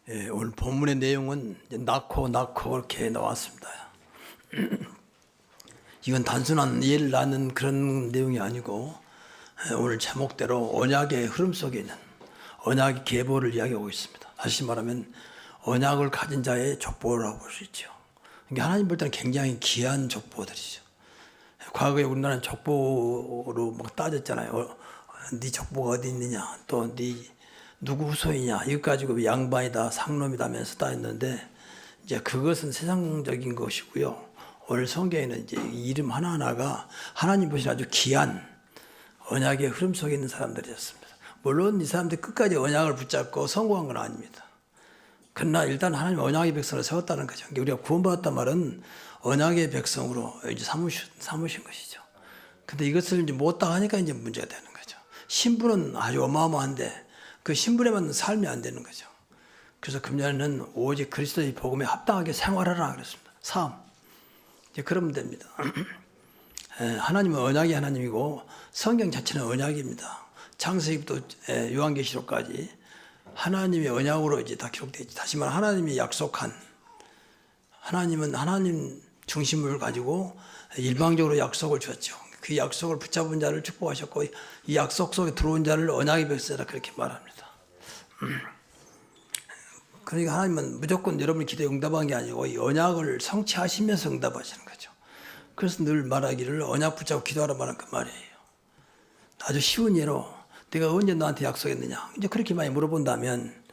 오늘 본문의 내용은 낳고 이렇게 나왔습니다. 이건 단순한 예를 낳는 그런 내용이 아니고 오늘 제목대로 언약의 흐름 속에 있는 언약의 계보를 이야기하고 있습니다. 다시 말하면 언약을 가진 자의 족보라고 볼 수 있죠. 그러니까 하나님 볼 때는 굉장히 귀한 족보들이죠. 과거에 우리나라는 족보로 막 따졌잖아요. 네 족보가 어디 있느냐, 또 네 누구 후손이냐, 이것 가지고 양반이다, 상놈이다 하면서 따졌는데, 이제 그것은 세상적인 것이고요. 오늘 성경에는 이제 이름 하나하나가 하나님 보시는 아주 귀한 언약의 흐름 속에 있는 사람들이었습니다. 물론 이 사람들이 끝까지 언약을 붙잡고 성공한 건 아닙니다. 그러나 일단 하나님 언약의 백성을 세웠다는 거죠. 우리가 구원받았단 말은 언약의 백성으로 이제 삼으신 것이죠. 근데 이것을 이제 못 당하니까 이제 문제가 되는 거죠. 신분은 아주 어마어마한데 그 신분에 맞는 삶이 안 되는 거죠. 그래서 금년에는 오직 그리스도의 복음에 합당하게 생활하라 그랬습니다. 삶. 이제 그러면 됩니다. 하나님은 언약이 하나님이고 성경 자체는 언약입니다. 창세기부터 요한계시록까지 하나님의 언약으로 이제 다 기록되어 있지. 다시 말해 하나님이 약속한, 하나님은 하나님 중심을 가지고 일방적으로 약속을 주었죠. 그 약속을 붙잡은 자를 축복하셨고 이 약속 속에 들어온 자를 언약의 백성이라 그렇게 말합니다. 그러니까 하나님은 무조건 여러분의 기도에 응답한 게 아니고 이 언약을 성취하시면서 응답하시는 거죠. 그래서 늘 말하기를 언약 붙잡고 기도하라 말한 그 말이에요. 아주 쉬운 예로 내가 언제 너한테 약속했느냐, 이제 그렇게 많이 물어본다면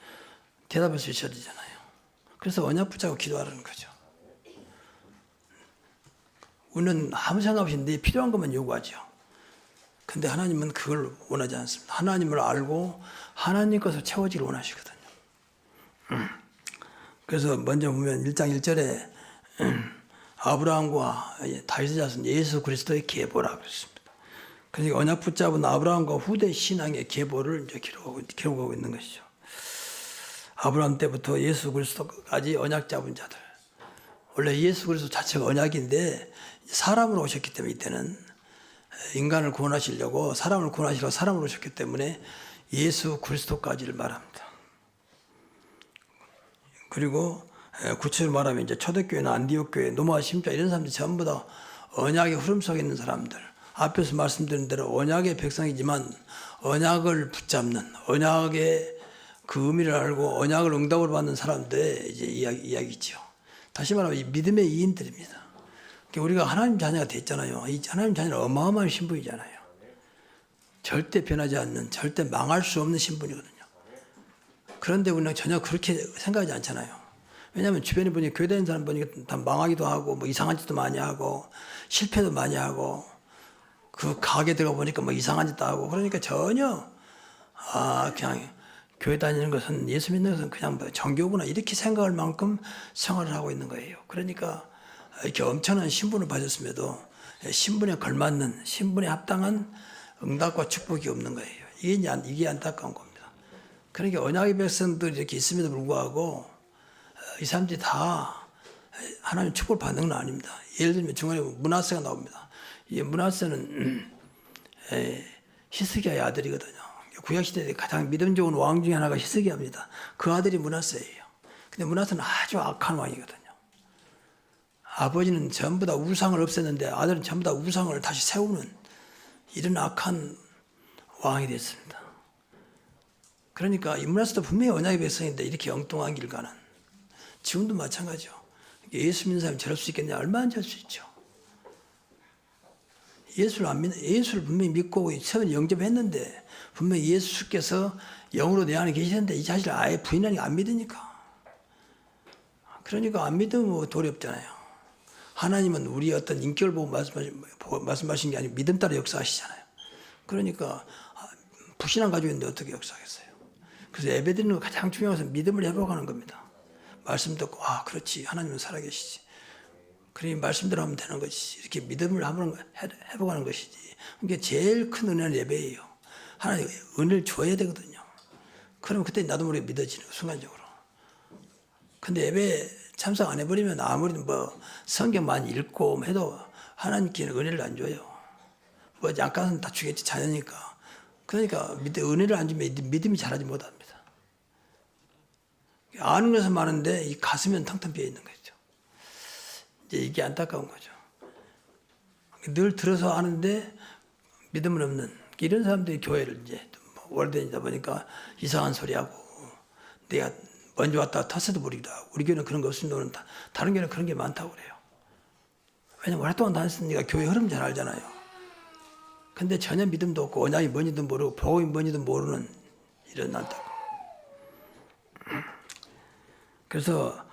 대답할 수 있어야 되잖아요. 그래서 언약 붙잡고 기도하라는 거죠. 우리는 아무 생각 없이 내 필요한 것만 요구하죠. 근데 하나님은 그걸 원하지 않습니다. 하나님을 알고 하나님 것을 채워지기를 원하시거든요. 그래서 먼저 보면 1장 1절에 아브라함과 다윗의 자손 예수 그리스도의 계보라고 했습니다. 그러니까 언약 붙잡은 아브라함과 후대 신앙의 계보를 이제 기록하고 있는 것이죠. 아브라함 때부터 예수 그리스도까지 언약 잡은 자들. 원래 예수 그리스도 자체가 언약인데 사람으로 오셨기 때문에 이때는 인간을 구원하시려고 사람을 구원하시려고 사람으로 오셨기 때문에 예수 그리스도까지를 말합니다. 그리고 구체적으로 말하면 이제 초대교회나 안디옥 교회, 노마 심자 이런 사람들이 전부 다 언약의 흐름 속에 있는 사람들. 앞에서 말씀드린 대로 언약의 백성이지만 언약을 붙잡는, 언약의 그 의미를 알고 언약을 응답으로 받는 사람들의 이제 이야기죠. 다시 말하면 이 믿음의 이인들입니다. 우리가 하나님 자녀가 됐잖아요. 이 하나님 자녀는 어마어마한 신분이잖아요. 절대 변하지 않는, 절대 망할 수 없는 신분이거든요. 그런데 우리는 전혀 그렇게 생각하지 않잖아요. 왜냐하면 주변에 보니 교회 다니는 사람 보니까 다 망하기도 하고 뭐 이상한 짓도 많이 하고 실패도 많이 하고 그 가게 들어가 보니까 뭐 이상한 짓도 하고 그러니까 전혀 그냥 교회 다니는 것은, 예수 믿는 것은 그냥 뭐 정교구나 이렇게 생각할 만큼 생활을 하고 있는 거예요. 그러니까 이렇게 엄청난 신분을 받았음에도 신분에 걸맞는, 신분에 합당한 응답과 축복이 없는 거예요. 이게 안타까운 겁니다. 그러니까 언약의 백성들이 이렇게 있음에도 불구하고 이 사람들이 다 하나님 축복을 받는 건 아닙니다. 예를 들면 중간에 므낫세가 나옵니다. 이 므낫세는 히스기야의 아들이거든요. 구약시대에 가장 믿음 좋은 왕 중에 하나가 히스기야입니다. 그 아들이 므낫세예요. 근데 므낫세는 아주 악한 왕이거든요. 아버지는 전부 다 우상을 없앴는데 아들은 전부 다 우상을 다시 세우는 이런 악한 왕이 됐습니다. 그러니까 이 므낫세도 분명히 언약의 백성인데 이렇게 엉뚱한 길 가는, 지금도 마찬가지죠. 예수 믿는 사람이 저럴 수 있겠냐? 얼마나 저럴 수 있죠. 예수를 분명히 믿고 처음에 영접했는데 분명히 예수께서 영으로 내 안에 계시는데 이 자식을 아예 부인하니까 안 믿으니까. 그러니까 안 믿으면 뭐 도리 없잖아요. 하나님은 우리의 어떤 인격을 보고 말씀하신 게 아니고 믿음 따라 역사하시잖아요. 그러니까 불신앙 가지고 있는데 어떻게 역사하겠어요. 그래서 예배드리는 거 가장 중요한 것은 믿음을 회복하는 겁니다. 말씀 듣고 그렇지, 하나님은 살아계시지. 그러니 말씀대로 하면 되는 것이지. 이렇게 믿음을 한번 회복하는 것이지. 이게 제일 큰 은혜는 예배예요. 하나님 은혜를 줘야 되거든요. 그러면 그때 나도 모르게 믿어지는 거, 순간적으로. 근데 예배 참석 안 해버리면 아무리 뭐 성경 많이 읽고 해도 하나님께는 은혜를 안 줘요. 뭐 약간은 다 주겠지, 자녀니까. 그러니까 은혜를 안 주면 믿음이 자라지 못합니다. 아는 것은 많은데 이 가슴은 텅텅 비어 있는 거죠. 이제 이게 안타까운 거죠. 늘 들어서 아는데 믿음은 없는 이런 사람들이 교회를 이제 오래되다 보니까 이상한 소리하고 내가 먼저 왔다가 탓해도 모르기도 하고 우리 교회는 그런 거 없으면 너는 다른 교회는 그런 게 많다고 그래요. 왜냐면 오랫동안 다녔으니까 교회 흐름 잘 알잖아요. 근데 전혀 믿음도 없고 언약이 뭔지도 모르고 복음이 뭔지도 모르는 이런 안타까워. 그래서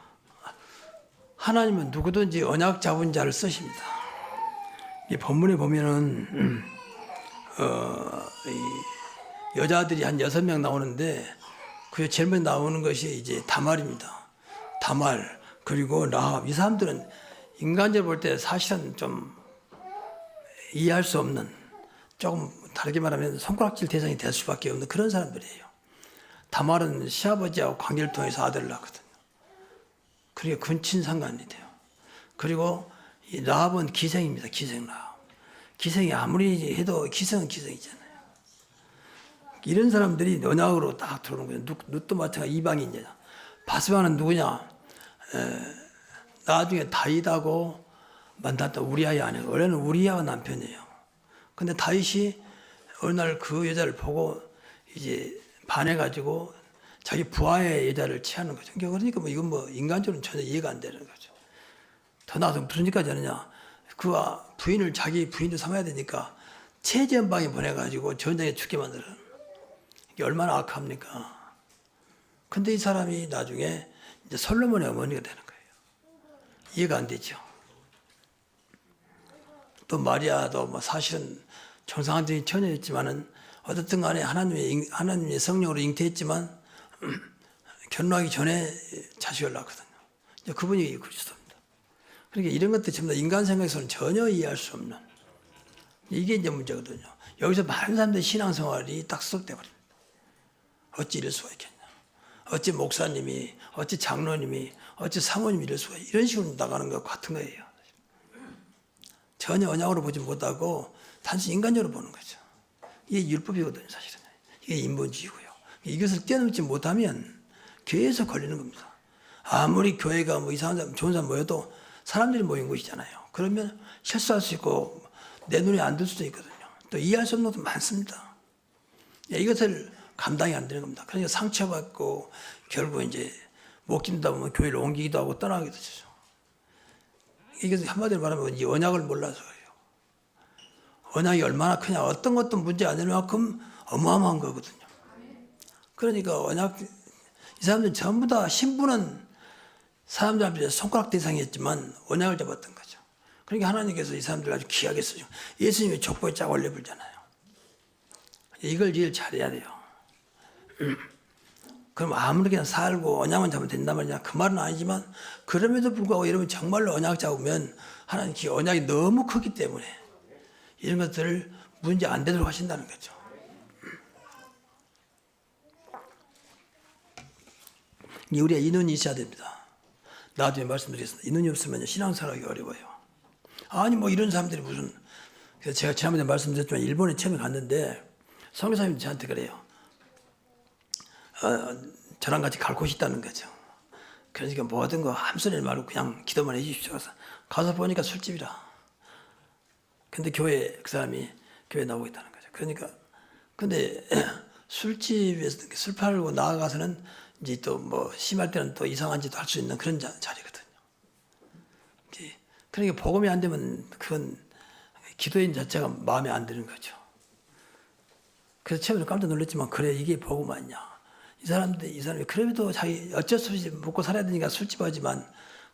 하나님은 누구든지 언약 잡은 자를 쓰십니다. 이 본문에 보면은 여자들이 한 6명 나오는데 그 제일 먼저 나오는 것이 이제 다말입니다. 다말 그리고 라합. 이 사람들은 인간적으로 볼 때 사실은 좀 이해할 수 없는, 조금 다르게 말하면 손가락질 대상이 될 수밖에 없는 그런 사람들이에요. 다말은 시아버지하고 관계를 통해서 아들을 낳거든요. 그게 근친 상관이 돼요. 그리고 이 라합은 기생입니다. 기생 라합. 기생이 아무리 해도 기생은 기생이잖아요. 이런 사람들이 언약으로 딱 들어오는 거예요. 룻도 마찬가지 이방인이냐. 바스바는 누구냐? 나중에 다윗하고 만났던 우리아의 아내. 원래는 우리아가 남편이에요. 근데 다윗이 어느 날 그 여자를 보고 이제 반해가지고 자기 부하의 여자를 취하는 거죠. 그러니까 뭐 이건 뭐 인간적으로는 전혀 이해가 안 되는 거죠. 더 나아가서 무슨 일까지 하느냐. 그 부인을 자기 부인도 삼아야 되니까 최전방에 보내가지고 전쟁에 죽게 만들어. 이게 얼마나 악합니까? 근데 이 사람이 나중에 이제 솔로몬의 어머니가 되는 거예요. 이해가 안 되죠. 또 마리아도 뭐 사실은 정상적인 처녀였지만은 어쨌든 간에 하나님의 성령으로 잉태했지만 결혼하기 전에 자식을 낳거든요. 이제 그분이 그리스도입니다. 그러니까 이런 것들 전부 다 인간 생각에서는 전혀 이해할 수 없는 이게 이제 문제거든요. 여기서 많은 사람들의 신앙생활이 딱 수석돼 버립니다. 어찌 이럴 수가 있겠냐. 어찌 목사님이, 어찌 장로님이, 어찌 사모님이 이럴 수가, 이런 식으로 나가는 것 같은 거예요. 전혀 언약으로 보지 못하고 단순히 인간적으로 보는 거죠. 이게 율법이거든요, 사실은. 이게 인본주의고요. 이것을 뛰어넘지 못하면 계속 걸리는 겁니다. 아무리 교회가 뭐 이상한 사람, 좋은 사람 모여도 사람들이 모인 곳이잖아요. 그러면 실수할 수 있고 내 눈에 안 들 수도 있거든요. 또 이해할 수 없는 것도 많습니다. 이것을 감당이 안 되는 겁니다. 그러니까 상처받고 결국 이제 못 견디다 보면 교회를 옮기기도 하고 떠나기도 되죠. 이게 한마디로 말하면 이 언약을 몰라서 그래요. 언약이 얼마나 크냐. 어떤 것도 문제 안 되는 만큼 어마어마한 거거든요. 그러니까 언약, 이 사람들은 전부 다 신분은 사람들 앞에 손가락 대상이었지만 언약을 잡았던 거죠. 그러니까 하나님께서 이 사람들을 아주 귀하게 쓰죠. 예수님이 족보에 쫙 올려불잖아요. 이걸 일 잘해야 돼요. 그럼 아무리 그냥 살고 언약만 잡으면 된단 말이냐. 그 말은 아니지만 그럼에도 불구하고 여러분 정말로 언약 잡으면 하나님 그 언약이 너무 크기 때문에 이런 것들을 문제 안 되도록 하신다는 거죠. 우리가 이 눈이 있어야 됩니다. 나중에 말씀드리겠습니다. 이 눈이 없으면 신앙생활하기 어려워요. 아니 뭐 이런 사람들이 무슨, 그래서 제가 지난번에 말씀드렸지만 일본에 처음에 갔는데 선교사님이 저한테 그래요. 저랑 같이 갈 곳이 있다는 거죠. 그러니까 모든 거 함소리 말고 그냥 기도만 해 주십시오. 가서 보니까 술집이라. 근데 교회, 그 사람이 교회 나오고 있다는 거죠. 그러니까, 근데 술집에서 술 팔고 나아가서는 이제 또 뭐 심할 때는 또 이상한 짓도 할 수 있는 그런 자리거든요. 그러니까 복음이 안 되면 그건 기도인 자체가 마음에 안 드는 거죠. 그래서 처음에 깜짝 놀랐지만 그래 이게 복음 아니냐. 이 사람이 그래도 자기 어쩔 수 없이 먹고 살아야 되니까 술집 하지만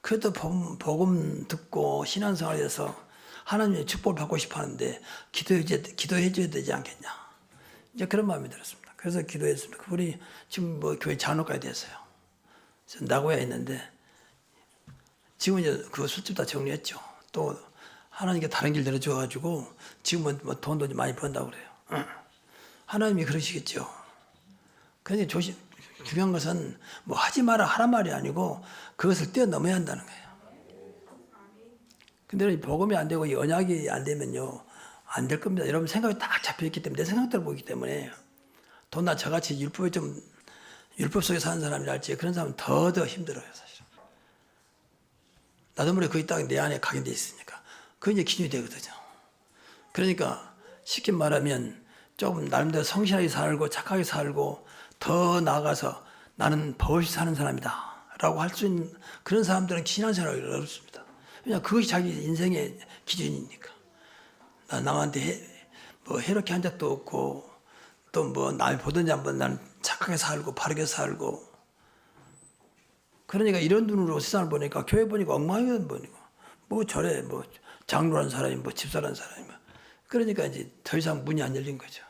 그래도 복음 듣고 신앙생활에서 하나님의 축복을 받고 싶어 하는데 기도해 줘야 되지 않겠냐. 이제 그런 마음이 들었습니다. 그래서 기도했습니다. 그분이 지금 뭐 교회 장로까지 됐어요. 나고야에 있는데 지금 이제 그 술집 다 정리했죠. 또 하나님께 다른 길 내려줘가지고 지금은 뭐 돈도 많이 번다고 그래요. 하나님이 그러시겠죠. 그런데 중요한 것은 뭐 하지 마라 하란 말이 아니고 그것을 뛰어넘어야 한다는 거예요. 근데 복음이 안 되고 이 언약이 안 되면요 안 될 겁니다. 여러분 생각이 딱 잡혀있기 때문에 내 생각대로 보기 때문에 더나 저같이 율법에 좀 율법 속에 사는 사람이랄지 그런 사람은 더 힘들어요, 사실은. 나도 모르게 그 땅이 내 안에 각인돼 있으니까. 그게 이제 기준이 되거든요. 그러니까 쉽게 말하면 조금 나름대로 성실하게 살고 착하게 살고 더 나아가서 나는 버릇이 사는 사람이다 라고 할 수 있는 그런 사람들은 신앙생활이 어렵습니다. 왜냐하면 그것이 자기 인생의 기준이니까. 나 남한테 해롭게 한 적도 없고 또 남이 보든지 한번 나는 착하게 살고 바르게 살고. 그러니까 이런 눈으로 세상을 보니까 교회 보니까 엉망이거든. 보니까 절에 장로라는 사람이 집사라는 사람이 그러니까 이제 더 이상 문이 안 열린 거죠.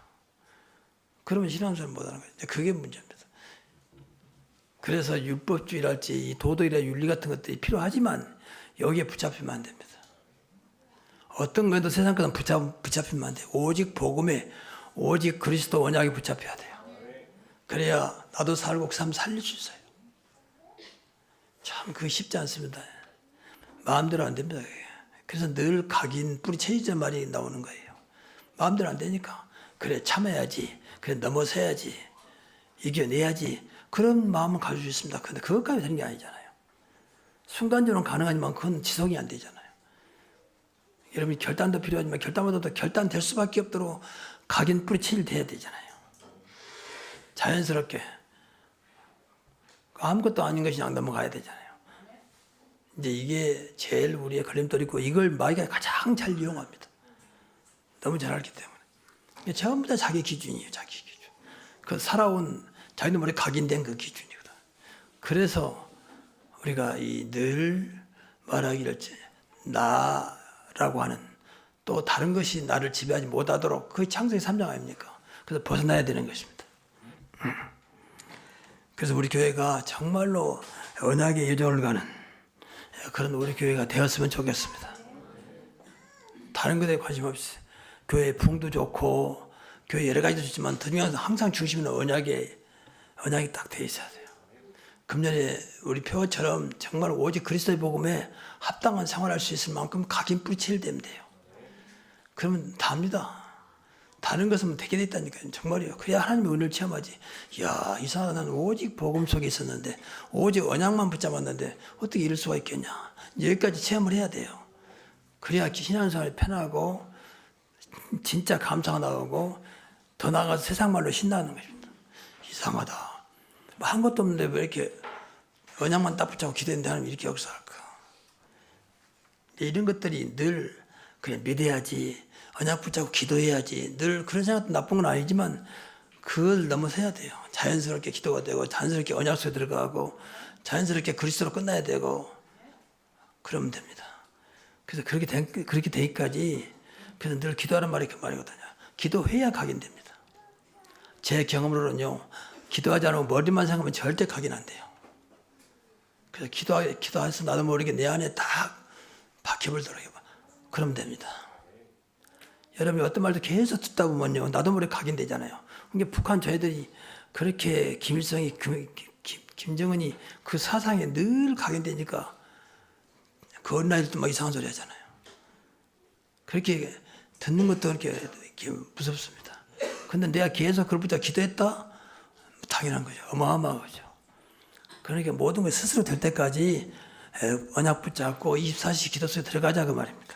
그러면 신앙생활 못하는 거죠. 그게 문제입니다. 그래서 율법주의랄지 이 도덕이나 윤리 같은 것들이 필요하지만 여기에 붙잡히면 안 됩니다. 어떤 것도 세상 것은 붙잡히면 안 돼요. 오직 복음에 오직 그리스도 언약에 붙잡혀야 돼요. 그래야 나도 살고 그 삶 살릴 수 있어요. 참 그거 쉽지 않습니다. 마음대로 안 됩니다. 그래서 늘 각인 뿌리채이자 말이 나오는 거예요. 마음대로 안 되니까 그래 참아야지, 그래 넘어서야지, 이겨내야지 그런 마음을 가질 수 있습니다. 그런데 그것까지 되는 게 아니잖아요. 순간적으로 가능하지만 그건 지속이 안 되잖아요. 여러분이 결단도 필요하지만 결단보다도 결단될 수밖에 없도록 각인 뿌리채일 돼야 되잖아요. 자연스럽게 아무것도 아닌 것이 그냥 넘어가야 되잖아요. 이제 이게 제일 우리의 걸림돌이고 이걸 마귀가 가장 잘 이용합니다. 너무 잘 알기 때문에. 전부 다 자기 기준이에요. 자기 기준. 그 살아온 자기도 모르게 각인된 그 기준이거든. 그래서 우리가 늘 말하기를 나라고 하는 또 다른 것이 나를 지배하지 못하도록 그게 창세기 3장 아닙니까? 그래서 벗어나야 되는 것입니다. 그래서 우리 교회가 정말로 언약의 여정을 가는 그런 우리 교회가 되었으면 좋겠습니다. 다른 것에 관심 없이 교회 풍도 좋고 교회 여러 가지도 좋지만 더 중요한 항상 중심은 언약이 딱 돼 있어야 돼요. 금년에 우리 표처럼 정말 오직 그리스도의 복음에 합당한 생활할 수 있을 만큼 각인 뿌리채일 되면 돼요. 그러면 답니다. 다른 것은 되게 돼 있다니까요. 정말이요. 그래야 하나님의 은혜를 체험하지. 이야, 이상하다. 나는 오직 복음 속에 있었는데 오직 언약만 붙잡았는데 어떻게 이럴 수가 있겠냐. 여기까지 체험을 해야 돼요. 그래야 신앙생활이 편하고 진짜 감사가 나오고 더 나아가서 세상 말로 신나는 것입니다. 이상하다. 한 것도 없는데 왜 이렇게 언약만 딱 붙잡고 기도했는데 하나님 이렇게 역사할까. 이런 것들이 늘 그냥 믿어야지, 언약 붙잡고 기도해야지, 늘 그런 생각도 나쁜 건 아니지만 그걸 넘어서야 돼요. 자연스럽게 기도가 되고 자연스럽게 언약 속에 들어가고 자연스럽게 그리스도로 끝나야 되고 그러면 됩니다. 그래서 그렇게 되기까지 그래서 늘 기도하는 말이 그 말이거든요. 기도해야 각인됩니다. 제 경험으로는요. 기도하지 않으면 머리만 생각하면 절대 각인 안 돼요. 그래서 기도해서 나도 모르게 내 안에 딱 박혀버리도록 해봐. 그러면 됩니다. 여러분이 어떤 말도 계속 듣다 보면요. 나도 모르게 각인되잖아요. 그러니까 북한 저희들이 그렇게 김일성이, 김정은이 그 사상에 늘 각인되니까 그 어린아이들도 막 이상한 소리 하잖아요. 그렇게 듣는 것도 이렇게 무섭습니다. 근데 내가 계속 그걸 붙잡고 기도했다? 당연한 거죠. 어마어마한 거죠. 그러니까 모든 걸 스스로 될 때까지 언약 붙잡고 24시간 기도 속에 들어가자 그 말입니다.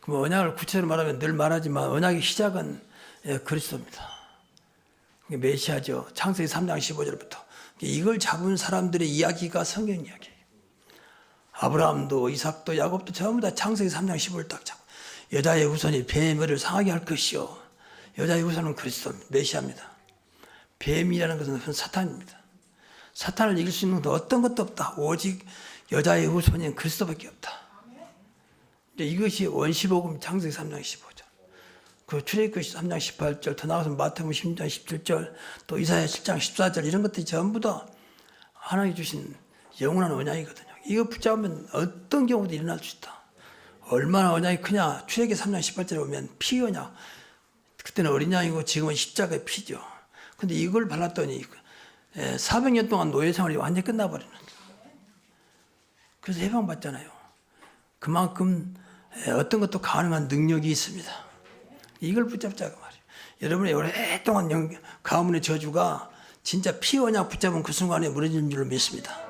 그럼 언약을 구체적으로 말하면 늘 말하지만 언약의 시작은 그리스도입니다. 메시아죠. 창세기 3장 15절부터. 이걸 잡은 사람들의 이야기가 성경 이야기예요. 아브라함도 이삭도 야곱도 전부 다 창세기 3장 15절 딱 잡고 여자의 후손이 뱀을 상하게 할 것이요. 여자의 후손은 그리스도입니다. 메시아입니다. 뱀이라는 것은 사탄입니다. 사탄을 이길 수 있는 건 어떤 것도 없다. 오직 여자의 후손인 그리스도밖에 없다. 이것이 원시복음 창세기 3장 15절. 그 출애굽기 3장 18절, 더 나아가서 마태복음 10장 17절, 또 이사야 7장 14절 이런 것들이 전부 다 하나님이 주신 영원한 언약이거든요. 이거 붙잡으면 어떤 경우도 일어날 수 있다. 얼마나 언약이 크냐. 출애굽기 3장 18절에 보면 피 언약. 그때는 어린 양이고 지금은 십자가의 피죠. 근데 이걸 발랐더니 400년 동안 노예 생활이 완전히 끝나버리는. 그래서 해방받잖아요. 그만큼 어떤 것도 가능한 능력이 있습니다. 이걸 붙잡자고 말이에요. 여러분의 오랫동안 가문의 저주가 진짜 피 언약 붙잡은 그 순간에 무너지는 줄로 믿습니다.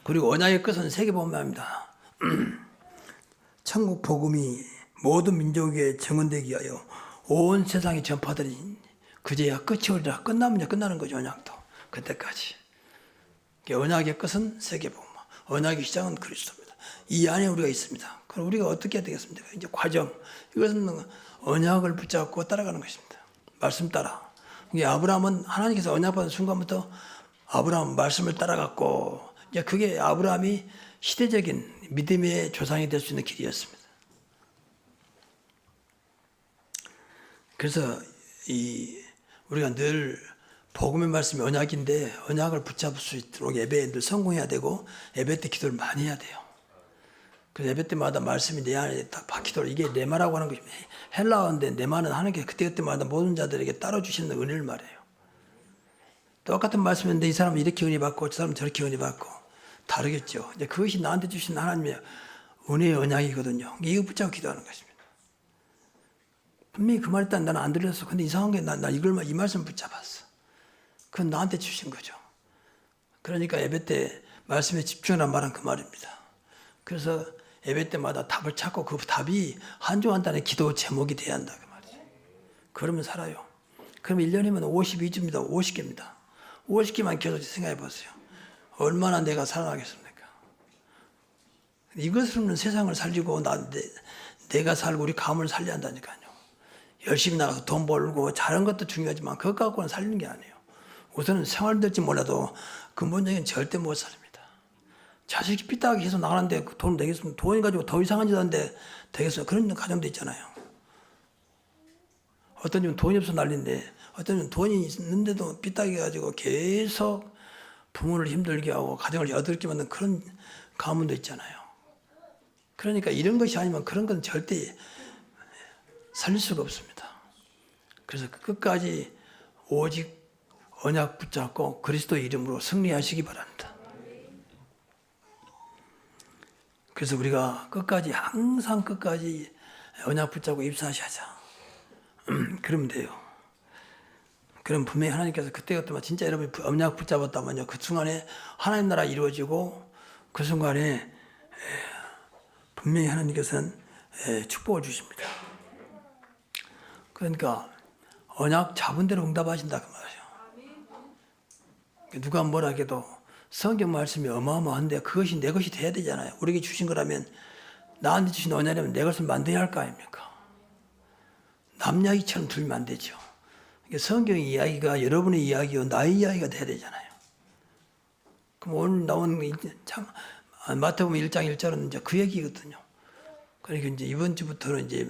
그리고 언약의 끝은 세계복음화입니다. 천국 복음이 모든 민족에 증언되기 위하여 온 세상에 전파되니 그제야 끝이 오리라. 끝나면 이제 끝나는 거죠. 언약도 그때까지. 언약의 끝은 세계복음화, 언약의 시작은 그리스도입니다. 이 안에 우리가 있습니다. 그럼 우리가 어떻게 해야 되겠습니까? 이제 과정, 이것은 언약을 붙잡고 따라가는 것입니다. 말씀 따라. 아브라함은 하나님께서 언약 받은 순간부터 아브라함 말씀을 따라갔고, 이제 그게 아브라함이 시대적인 믿음의 조상이 될 수 있는 길이었습니다. 그래서 우리가 늘 복음의 말씀이 언약인데 언약을 붙잡을 수 있도록 예배에 늘 성공해야 되고 예배 때 기도를 많이 해야 돼요. 그래서 예배 때마다 말씀이 내 안에 딱 박히도록, 이게 네마라고 하는 것입니다. 헬라어인데 네마는 하나님께서 그때그때마다 모든 자들에게 따로 주시는 은혜를 말해요. 똑같은 말씀인데 이 사람은 이렇게 은혜 받고 저 사람은 저렇게 은혜 받고 다르겠죠. 이제 그것이 나한테 주신 하나님의 은혜의 언약이거든요. 이거 붙잡고 기도하는 것입니다. 분명히 그 말 일단 나는 안 들렸어. 근데 이상한 게 나 이 말씀 붙잡았어. 그건 나한테 주신 거죠. 그러니까 예배 때 말씀에 집중하는 말은 그 말입니다. 그래서 예배 때마다 답을 찾고 그 답이 한 주 한 달의 기도 제목이 돼야 한다 그 말이죠. 그러면 살아요. 그럼 1년이면 52주입니다. 50개입니다. 50개만 계속 생각해 보세요. 얼마나 내가 살아나겠습니까? 이것으로는 세상을 살리고 내가 살고 우리 가문을 살려야 한다니까요. 열심히 나가서 돈 벌고 잘한 것도 중요하지만 그것 갖고는 살리는 게 아니에요. 우선은 생활 될지 몰라도 근본적인 절대 못 살립니다. 자식이 삐딱하게 해서 나가는데 돈 내겠으면 돈 가지고 더 이상한 짓 하는데 되겠어요. 그런 가정도 있잖아요. 어떤 집은 돈이 없어 난리인데 어떤 집은 돈이 있는데도 삐딱하게 가지고 계속 부모를 힘들게 하고 가정을 여들게 만든 그런 가문도 있잖아요. 그러니까 이런 것이 아니면 그런 건 절대 살릴 수가 없습니다. 그래서 끝까지 오직 언약 붙잡고 그리스도 이름으로 승리하시기 바랍니다. 그래서 우리가 끝까지 항상 끝까지 언약 붙잡고 입사하셔야 그러면 돼요. 그럼 분명히 하나님께서 그때부터 진짜 여러분이 언약 붙잡았다면요, 그 순간에 하나님 나라 이루어지고 그 순간에 분명히 하나님께서는 축복을 주십니다. 그러니까 언약 잡은 대로 응답하신다 그 말이에요. 누가 뭐라 해도 성경 말씀이 어마어마한데 그것이 내 것이 돼야 되잖아요. 우리에게 주신 거라면, 나한테 주신 언약이라면 내 것을 만들어야 할 거 아닙니까? 남 이야기처럼 들면 안 되죠. 성경 이야기가 여러분의 이야기요 나의 이야기가 돼야 되잖아요. 그럼 오늘 나온 마태복음 1장 1절은 이제 그 얘기거든요. 그러니까 이제 이번 주부터는 이제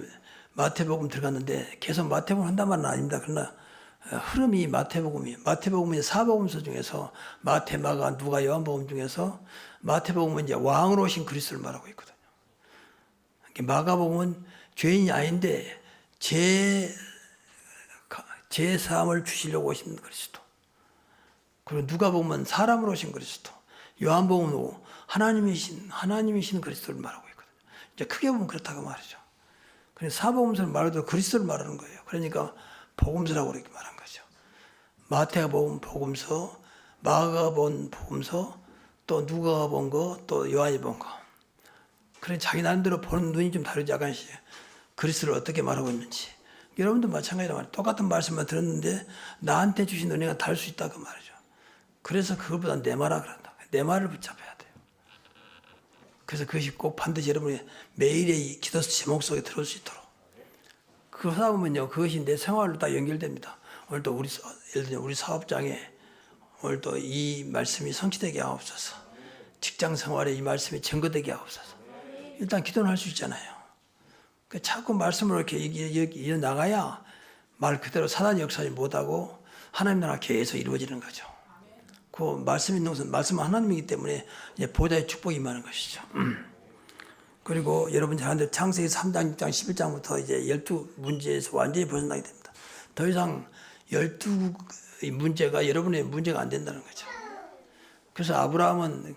마태복음 들어갔는데 계속 마태복음 한단 말은 아닙니다. 그러나 흐름이 마태복음의 사복음서 중에서 마태, 마가, 누가, 요한복음 중에서 마태복음은 이제 왕으로 오신 그리스도를 말하고 있거든요. 마가복음은 죄인이 아닌데 제 사함을 주시려고 오신 그리스도. 그리고 누가복음은 사람으로 오신 그리스도. 요한복음은 하나님이신 그리스도를 말하고 있거든요. 이제 크게 보면 그렇다고 말이죠. 그래서 사복음서를 말해도 그리스도를 말하는 거예요. 그러니까 복음서라고 이렇게 말한 거죠. 마태가 본 복음서, 마가가 본 복음서, 또 누가가 본 거, 또 요한이 본 거. 그래 자기 나름대로 보는 눈이 좀 다르지 약간씩. 그리스도를 어떻게 말하고 있는지. 여러분도 마찬가지로 말이에요. 똑같은 말씀만 들었는데 나한테 주신 은혜가 다를 수 있다고 말이죠. 그래서 그것보다 내 말아 그런다. 내 말을 붙잡아야 돼요. 그래서 그것이 꼭 반드시 여러분의 매일의 기도 제목 속에 들어올 수 있도록. 그러다 보면요, 그것이 내 생활로 다 연결됩니다. 오늘도 예를 들면 우리 사업장에 오늘도 이 말씀이 성취되게 하옵소서. 직장 생활에 이 말씀이 증거되게 하옵소서. 일단 기도는 할 수 있잖아요. 자꾸 말씀으로 이렇게 이어나가야 말 그대로 사단의 역사를 못하고 하나님 나라가 계속 이루어지는 거죠. 그 말씀 있는 것은 말씀은 하나님이기 때문에 이제 보좌의 축복이 임하는 것이죠. 그리고 여러분 잘 아는 창세기 3장, 6장, 11장부터 이제 12문제에서 완전히 벗어나게 됩니다. 더 이상 12문제가 여러분의 문제가 안 된다는 거죠. 그래서 아브라함은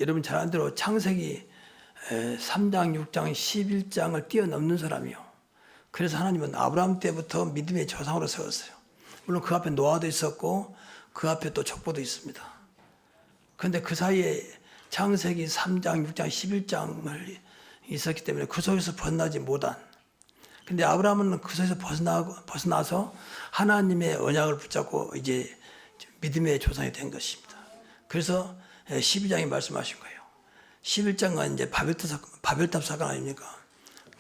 여러분 잘 아는 대로 창세기 3장, 6장, 11장을 뛰어넘는 사람이요. 그래서 하나님은 아브라함 때부터 믿음의 조상으로 세웠어요. 물론 그 앞에 노아도 있었고 그 앞에 또 족보도 있습니다. 그런데 그 사이에 창세기 3장, 6장, 11장을 있었기 때문에 그 속에서 벗어나지 못한. 근데 아브라함은 그 속에서 벗어나서 하나님의 언약을 붙잡고 이제 믿음의 조상이 된 것입니다. 그래서 12장에 말씀하신 거예요. 11장은 이제 바벨탑 사건 아닙니까?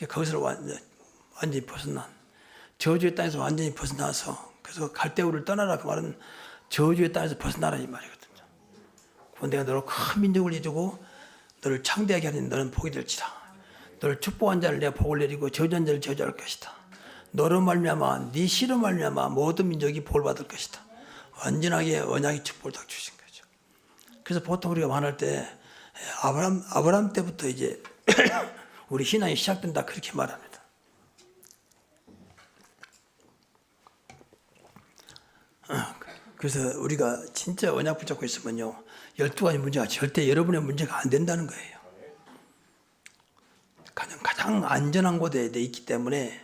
거기서 완전히 벗어난, 저주의 땅에서 완전히 벗어나서, 그래서 갈대우를 떠나라 그 말은 저주의 땅에서 벗어나라 이 말이거든요. 내가 너를 큰 민족을 이루고 너를 창대하게 하니 너는 복이 될지라. 너를 축복한 자를 내가 복을 내리고 저주한 자를 저주할 것이다. 너로 말미암아 네 씨로 말미암아 모든 민족이 복을 받을 것이다. 완전하게 언약의 축복을 딱 주신 거죠. 그래서 보통 우리가 말할 때 아브라함 때부터 이제 우리 신앙이 시작된다 그렇게 말합니다. 그래서 우리가 진짜 언약 붙잡고 있으면요, 12가지 문제가 절대 여러분의 문제가 안 된다는 거예요. 가장 안전한 곳에 돼 있기 때문에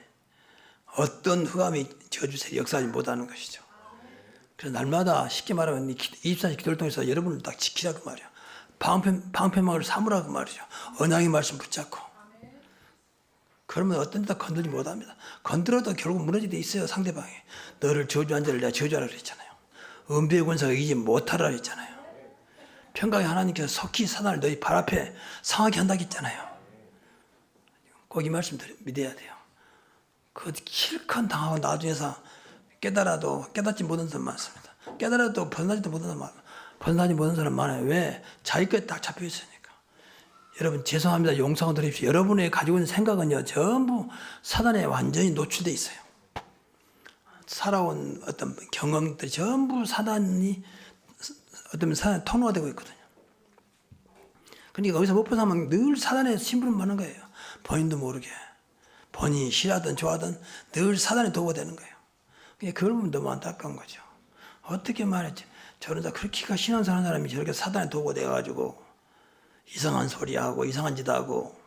어떤 흑암이 저주세력이 역사하지 못하는 것이죠. 그래서 날마다 쉽게 말하면 24시간 기도를 통해서 여러분을 딱 지키라고 말이야. 방패막을 삼으라고 말이죠. 언약의 말씀 붙잡고. 그러면 어떤 데다 건들지 못합니다. 건드려도 결국 무너지게 돼 있어요, 상대방이. 너를 저주한 자를 내가 저주하라 그랬잖아요. 은비의 권세가 이기지 못하라 그랬잖아요. 평강의 하나님께서 속히 사단을 너희 발 앞에 상하게 한다고 했잖아요. 꼭 이 말씀 믿어야 돼요. 그 실컷 당하고 나중에서 깨닫지 못한 사람 많습니다. 깨달아도 벗어나지 못한 사람 많아요. 왜? 자기 것에 딱 잡혀 있으니까. 여러분 죄송합니다. 용서하고 드립시오. 여러분의 가지고 있는 생각은요, 전부 사단에 완전히 노출되어 있어요. 살아온 어떤 경험들이 전부 사단에 통로가 되고 있거든요. 그러니까 거기서 못 벗어나면 늘 사단의 심부름 받는 거예요. 본인도 모르게. 본인이 싫어하든 좋아하든 늘 사단의 도구가 되는 거예요. 그걸 보면 너무 안타까운 거죠. 어떻게 말했지? 저런 다 그렇게 신앙생활 하는 사람이 저렇게 사단의 도구가 돼가지고 이상한 소리 하고 이상한 짓 하고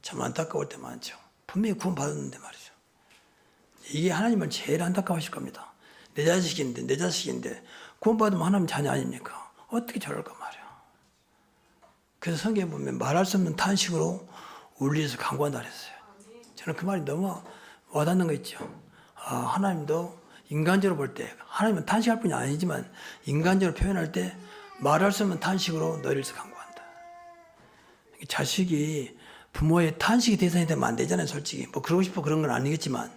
참 안타까울 때 많죠. 분명히 구원 받았는데 말이죠. 이게 하나님을 제일 안타까워하실 겁니다. 내 자식인데 구원 받으면 하나님 자녀 아닙니까? 어떻게 저럴까 말이야. 그래서 성경에 보면 말할 수 없는 탄식으로 울리에서 간구한다 그랬어요. 저는 그 말이 너무 와닿는 거 있죠. 하나님도 인간적으로 볼 때, 하나님은 탄식할 뿐이 아니지만 인간적으로 표현할 때 말할 수 없는 탄식으로 너희를 간구한다. 자식이 부모의 탄식의 대상이 되면 안 되잖아요, 솔직히. 뭐 그러고 싶어 그런 건 아니겠지만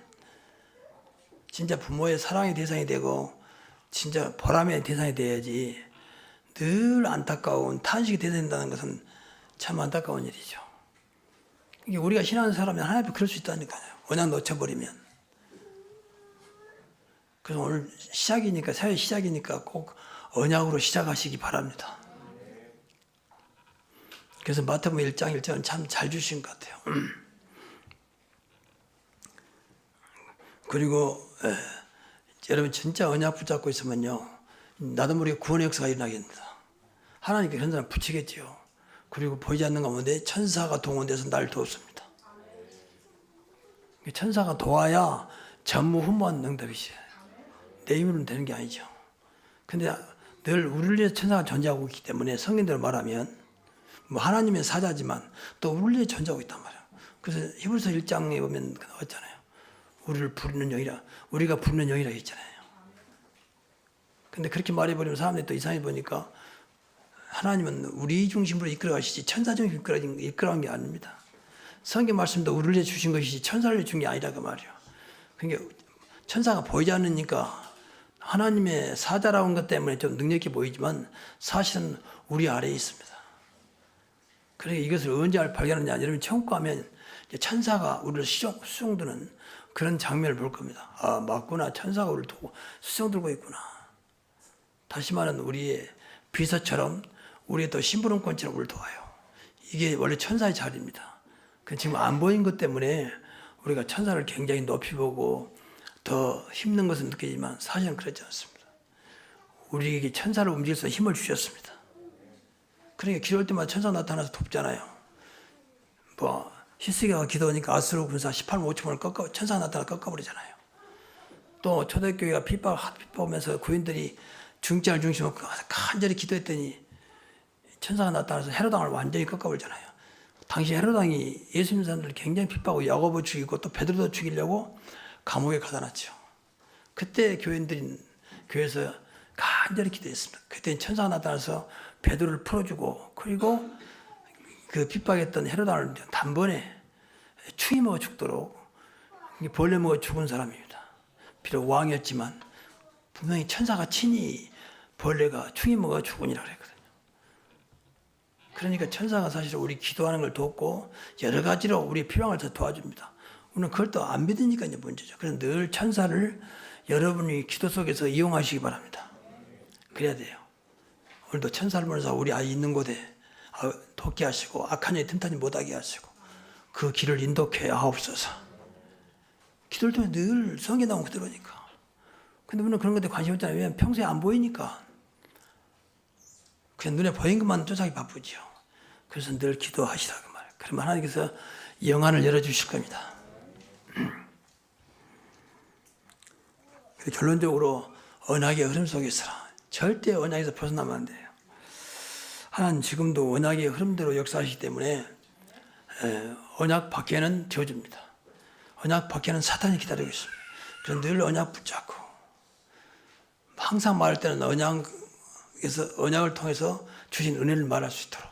진짜 부모의 사랑의 대상이 되고 진짜 보람의 대상이 돼야지. 늘 안타까운 탄식이 된다는 것은 참 안타까운 일이죠. 우리가 신앙하는 사람이 하나님 앞에 그럴 수 있다니까요. 언약 놓쳐버리면. 그래서 오늘 시작이니까, 새해 시작이니까 꼭 언약으로 시작하시기 바랍니다. 그래서 마태복음 1장 1절은 참 잘 주신 것 같아요. 그리고 여러분 진짜 언약 붙잡고 있으면요, 나도 모르게 구원의 역사가 일어나겠습니다. 하나님께 그런 사람 붙이겠지요. 그리고 보이지 않는 가운데 천사가 동원돼서 날 도왔습니다. 천사가 도와야 전무후무한 응답이시죠. 내 힘으로는 되는 게 아니죠. 근데 늘 우리를 위해 천사가 존재하고 있기 때문에 성경대로 말하면 뭐 하나님의 사자지만 또 우리를 위해 존재하고 있단 말이에요. 그래서 히브리서 1장에 보면 나왔잖아요. 우리를 부르는 영이라, 우리가 부르는 영이라 했잖아요. 근데 그렇게 말해버리면 사람들이 또 이상해 보니까 하나님은 우리 중심으로 이끌어가시지 천사 중심으로 이끌어간 게 아닙니다. 성경 말씀도 우리를 위해 주신 것이지 천사를 준 게 아니라 그 말이에요. 그러니까 천사가 보이지 않으니까 하나님의 사자라는 것 때문에 좀 능력이 보이지만 사실은 우리 아래에 있습니다. 그러니까 이것을 언제 발견하느냐. 여러분 천국 가면 천사가 우리를 수종 드는 그런 장면을 볼 겁니다. 맞구나. 천사가 우리를 수종 들고 있구나. 다시 말하면 우리의 비서처럼 우리의 또 심부름꾼처럼 우리를 도와요. 이게 원래 천사의 자리입니다. 지금 안 보인 것 때문에 우리가 천사를 굉장히 높이 보고 더 힘든 것은 느끼지만 사실은 그렇지 않습니다. 우리에게 천사를 움직여서 힘을 주셨습니다. 그러니까 기도할 때마다 천사가 나타나서 돕잖아요. 뭐 히스기야가 기도하니까 아수르 군사 18만 5천을 천사가 나타나 꺾어버리잖아요. 또 초대교회가 핍박하면서 교인들이 중재할 중심으로 간절히 기도했더니 천사가 나타나서 헤롯당을 완전히 꺾어버리잖아요. 당시 헤롯당이 예수 믿는 사람들을 굉장히 핍박하고 야고보 죽이고 또 베드로도 죽이려고 감옥에 가다 놨죠. 그때 교인들이 교회에서 간절히 기도했습니다. 그때 천사가 나타나서 베드로를 풀어주고 그리고 그 핍박했던 헤롯당을 단번에 추위 먹어 죽도록 벌레 먹어 죽은 사람입니다. 비록 왕이었지만 분명히 천사가 친히 벌레가 충이 먹어 죽으니라 그랬거든요. 그러니까 천사가 사실 우리 기도하는 걸 돕고 여러 가지로 우리 필요한 걸 도와줍니다. 우리는 그걸 또 안 믿으니까 이제 문제죠. 그래서 늘 천사를 여러분이 기도 속에서 이용하시기 바랍니다. 그래야 돼요. 오늘도 천사를 보내서 우리 아이 있는 곳에 돕게 하시고 악한 영이 틈타지 못하게 하시고 그 길을 인도케 하옵소서. 기도를 통해 늘 성경에 나온 그대로니까. 근데 우리는 그런 것에 관심 없잖아요. 왜냐하면 평소에 안 보이니까. 그냥 눈에 보인 것만 쫓아기 바쁘죠. 그래서 늘 기도하시라 그 말. 그러면 하나님께서 영안을 열어주실 겁니다. 결론적으로 언약의 흐름 속에서라. 절대 언약에서 벗어나면 안 돼요. 하나님 지금도 언약의 흐름대로 역사하시기 때문에 언약 밖에는 저주입니다. 언약 밖에는 사탄이 기다리고 있습니다. 그래서 늘 언약 붙잡고 항상 말할 때는 언약을 통해서 주신 은혜를 말할 수 있도록.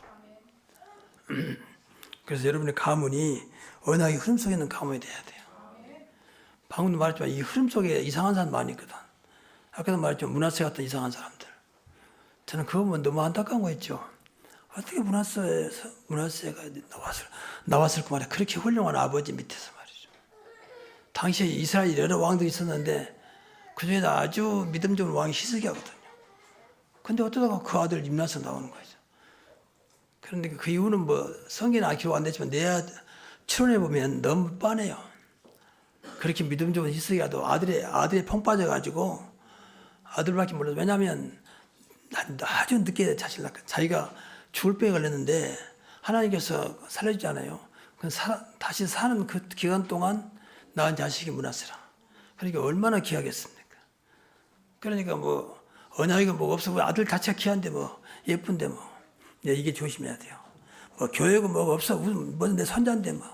그래서 여러분의 가문이 언약의 흐름 속에 있는 가문이 돼야 돼요. 방금도 말했지만 이 흐름 속에 이상한 사람 많이 있거든. 아까도 말했지만 문하세 같은 이상한 사람들. 저는 그거 보면 너무 안타까운 거 있죠. 어떻게 문하세가 나왔을까 말이야. 그렇게 훌륭한 아버지 밑에서 말이죠. 당시에 이스라엘 여러 왕들이 있었는데 그중에 아주 믿음적인 왕이 히스기야거든요. 근데 어쩌다가 그 아들 임나서 나오는 거죠. 그런데 그 이유는 뭐 성경에 기록 안 됐지만 내 추론해 보면 너무 뻔해요. 그렇게 믿음적인 히스기야도 아들이 펑 빠져가지고 아들밖에 몰라요. 왜냐하면 아주 늦게 자기가 죽을 병에 걸렸는데 하나님께서 살려주잖아요. 다시 사는 그 기간 동안 낳은 자식이 문하세라. 그러니까 얼마나 귀하겠습니까? 그러니까 뭐 언약이가 뭐가 없어. 아들 자체가 귀한데 뭐 예쁜데 뭐 이게 조심해야 돼요. 뭐 교육은 뭐가 없어. 무슨 내 손자인데 뭐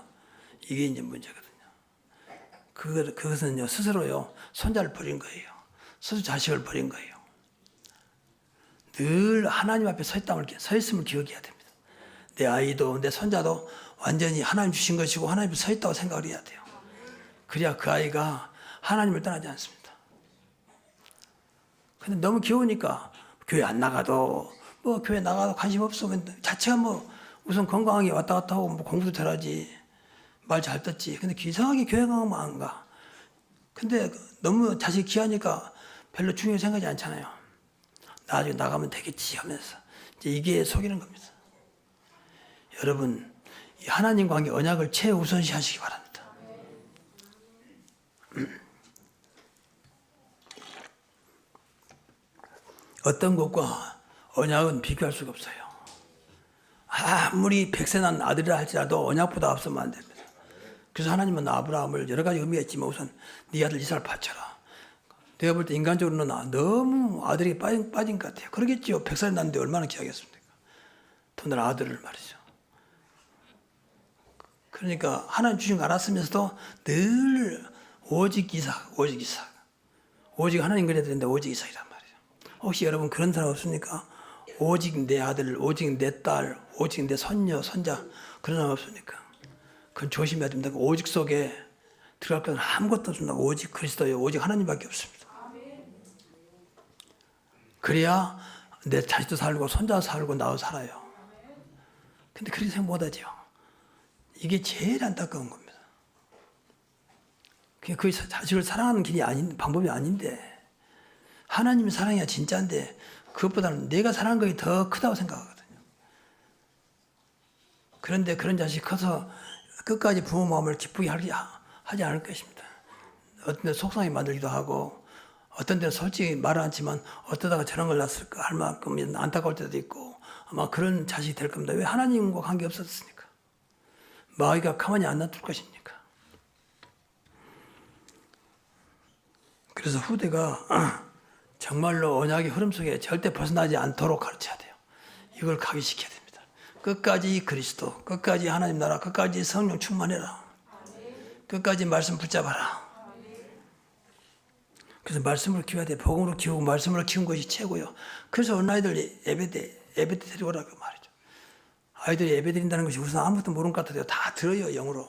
이게 이제 문제거든요. 그것은요 스스로요 손자를 버린 거예요. 스스로 자식을 버린 거예요. 늘 하나님 앞에 서 있음을 기억해야 됩니다. 내 아이도 내 손자도 완전히 하나님 주신 것이고 하나님 앞에 서 있다고 생각을 해야 돼요. 그래야 그 아이가 하나님을 떠나지 않습니다. 근데 너무 귀여우니까 교회 안 나가도 뭐 교회 나가도 관심 없으면 자체가 뭐 우선 건강하게 왔다 갔다 하고 뭐 공부도 잘하지 말 잘 듣지. 근데 이상하게 교회 가면 안 가. 근데 너무 자식이 귀하니까 별로 중요하게 생각하지 않잖아요. 나중에 나가면 되겠지 하면서 이제 이게 속이는 겁니다. 여러분 이 하나님 관계 언약을 최우선시 하시기 바랍니다. 어떤 것과 언약은 비교할 수가 없어요. 아무리 백세 난 아들이라 할지라도 언약보다 앞서면 안 됩니다. 그래서 하나님은 아브라함을 여러 가지 의미가 있지만 우선 네 아들 이삭을 바쳐라. 내가 볼 때 인간적으로는 너무 아들에게 빠진 것 같아요. 그러겠죠. 100살이 났는데 얼마나 귀하겠습니까? 더군다나 아들을 말이죠. 그러니까 하나님 주신 거 알았으면서도 늘 오직 이삭. 오직 하나님 그래야 되는데 오직 이삭이란 말이죠. 혹시 여러분 그런 사람 없습니까? 오직 내 아들, 오직 내 딸, 오직 내 손녀, 손자 그런 사람 없습니까? 그건 조심해야 됩니다. 오직 속에 들어갈 것은 아무것도 없습니다. 오직 그리스도요. 오직 하나님밖에 없습니다. 그래야 내 자식도 살고 손자 살고 나도 살아요. 근데 그렇게 생각 못하죠. 이게 제일 안타까운 겁니다. 그 자식을 사랑하는 길이 방법이 아닌데 하나님이 사랑이야 진짜인데 그것보다는 내가 사랑한 것이 더 크다고 생각하거든요. 그런데 그런 자식이 커서 끝까지 부모 마음을 기쁘게 하지 않을 것입니다. 어떤 데 속상하게 만들기도 하고 어떤 데는 솔직히 말은 않지만 어떠다가 저런 걸 낳았을까 할 만큼 안타까울 때도 있고 아마 그런 자식이 될 겁니다. 왜 하나님과 관계 없었습니까? 마귀가 가만히 안 놔둘 것입니까? 그래서 후대가 정말로 언약의 흐름 속에 절대 벗어나지 않도록 가르쳐야 돼요. 이걸 각인시켜야 됩니다. 끝까지 그리스도, 끝까지 하나님 나라, 끝까지 성령 충만해라. 끝까지 말씀 붙잡아라. 그래서 말씀으로 키워야 돼. 복음으로 키우고 말씀으로 키운 것이 최고요. 그래서 어린 아이들 예배 데리고 오라고 말이죠. 아이들이 예배 드린다는 것이 우선 아무것도 모르는 것 같아도 다 들어요, 영어로.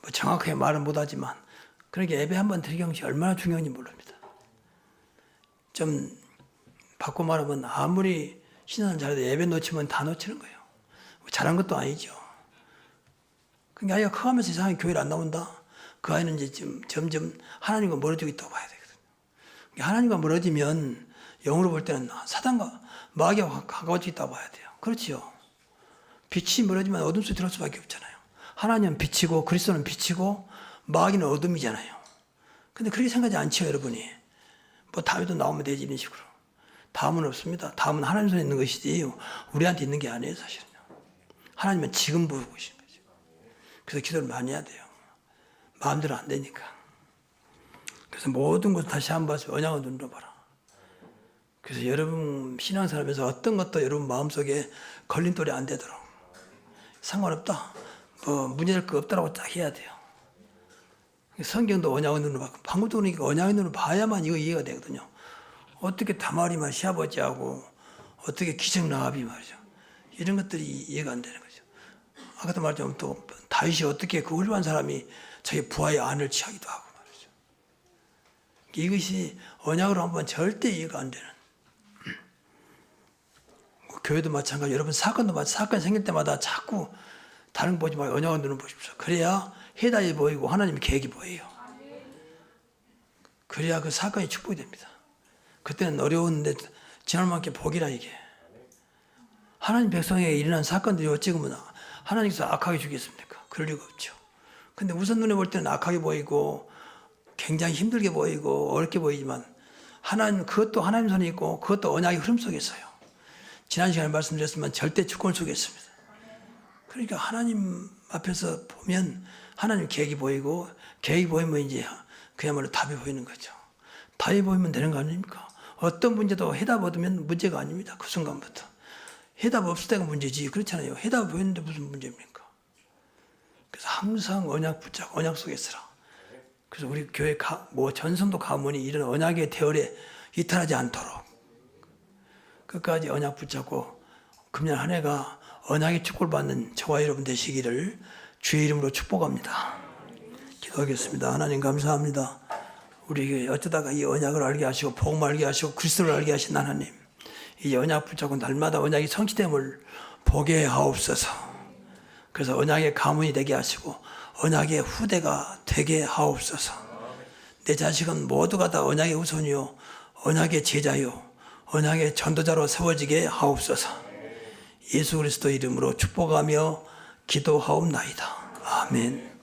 뭐 정확하게 말은 못하지만. 그러니까 예배 한번 드리는 것이 얼마나 중요한지 모릅니다. 좀 바꿔 말하면 아무리 신앙을 잘해도 예배 놓치면 다 놓치는 거예요. 잘한 것도 아니죠. 그러니까 아이가 커가면서 이상하게 교회를 안 나온다. 그 아이는 이제 점점 하나님과 멀어지고 있다고 봐야 되거든요. 하나님과 멀어지면 영으로 볼 때는 사단과 마귀와 가까워지고 있다고 봐야 돼요. 그렇지요. 빛이 멀어지면 어둠 속에 들어올 수밖에 없잖아요. 하나님은 빛이고 그리스도는 빛이고 마귀는 어둠이잖아요. 근데 그렇게 생각하지 않죠, 여러분이. 뭐 다음에도 나오면 되지 이런 식으로. 다음은 없습니다. 다음은 하나님 손에 있는 것이지 우리한테 있는 게 아니에요, 사실은요. 하나님은 지금 보고 계신 거죠. 그래서 기도를 많이 해야 돼요. 마음대로 안 되니까. 그래서 모든 것을 다시 한번 봐서 언약을 눌러봐라. 그래서 여러분 신앙생활하면서 어떤 것도 여러분 마음속에 걸림돌이 안 되도록 상관없다. 뭐 문제될 거 없다라고 딱 해야 돼요. 성경도 언약의 눈으로 봤고 방금도 그러니까 언약의 눈으로 봐야만 이거 이해가 되거든요. 어떻게 다말이만 시아버지하고 어떻게 기생라합이 말이죠. 이런 것들이 이해가 안 되는 거죠. 아까도 말했지만 또 다윗이 어떻게 그 훌륭한 사람이 자기 부하의 아내를 취하기도 하고 말이죠. 이것이 언약으로 한번 절대 이해가 안 되는. 교회도 마찬가지. 여러분 사건도 마찬가지. 사건 생길 때마다 자꾸 다른 거 보지 말고 언약의 눈을 보십시오. 그래야 해답이 보이고 하나님의 계획이 보여요. 그래야 그 사건이 축복이 됩니다. 그때는 어려웠는데 지난만큼 복이라 이게. 하나님 백성에게 일어난 사건들이 어찌 보면 하나님께서 악하게 주겠습니까? 그럴 리가 없죠. 근데 우선 눈에 볼 때는 악하게 보이고 굉장히 힘들게 보이고 어렵게 보이지만 하나님 그것도 하나님 손에 있고 그것도 언약의 흐름 속에 있어요. 지난 시간에 말씀드렸지만 절대 주권 속에 있습니다. 그러니까 하나님 앞에서 보면 하나님 계획이 보이고 계획이 보이면 이제 그야말로 답이 보이는 거죠. 답이 보이면 되는 거 아닙니까? 어떤 문제도 해답 얻으면 문제가 아닙니다. 그 순간부터. 해답 없을 때가 문제지. 그렇잖아요. 해답 보이는데 무슨 문제입니까? 그래서 항상 언약 붙잡고 언약 속에 있으라. 그래서 우리 교회 뭐 전성도 가문이 이런 언약의 대열에 이탈하지 않도록 끝까지 언약 붙잡고 금년 한 해가 언약의 축복을 받는 저와 여러분 되시기를 주의 이름으로 축복합니다. 기도하겠습니다. 하나님 감사합니다. 우리 어쩌다가 이 언약을 알게 하시고 복음을 알게 하시고 그리스도를 알게 하신 하나님, 이 언약 붙잡고 날마다 언약이 성취됨을 보게 하옵소서. 그래서 언약의 가문이 되게 하시고 언약의 후대가 되게 하옵소서. 내 자식은 모두가 다 언약의 후손이요 언약의 제자요 언약의 전도자로 세워지게 하옵소서. 예수 그리스도 이름으로 축복하며 기도하옵나이다. 아멘.